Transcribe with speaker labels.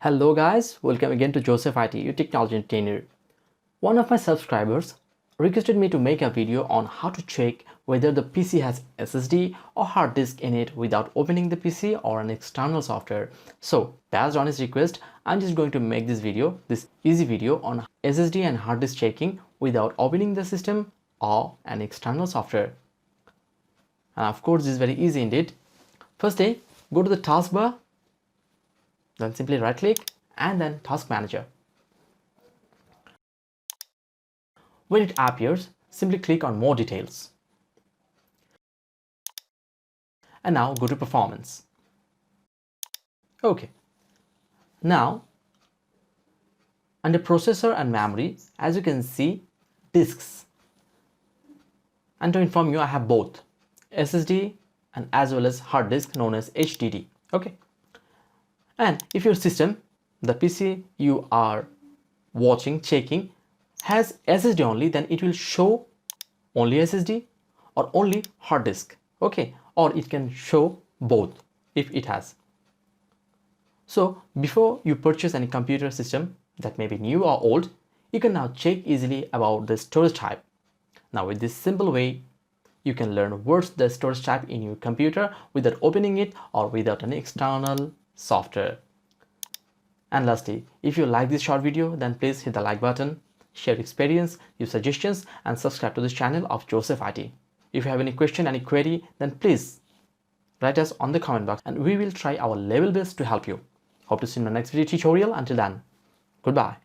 Speaker 1: Hello guys, welcome again to Joseph IT, your technology entertainer. One of my subscribers requested me to make a video on how to check whether the PC has SSD or hard disk in it without opening the PC or an external software. So based on his request, I'm just going to make this easy video on SSD and hard disk checking without opening the system or an external software. And of course, this is very easy indeed. First thing, go to the taskbar. Then simply right click and then task manager. When it appears, simply click on more details. And now go to performance. Okay. Now under processor and memory, as you can see, disks. And to inform you, I have both SSD and as well as hard disk known as HDD. Okay. And if your system, the PC you are watching, checking, has SSD only, then it will show only SSD or only hard disk. Okay, or it can show both if it has. So before you purchase any computer system that may be new or old, you can now check easily about the storage type. Now with this simple way, you can learn what's the storage type in your computer without opening it or without an external software. And lastly, if you like this short video, then please hit the like button, share your experience, your suggestions, and subscribe to this channel of Joseph IT. If you have any question, any query, then please write us on the comment box and we will try our level best to help you. Hope to see you in the next video tutorial. Until then, goodbye.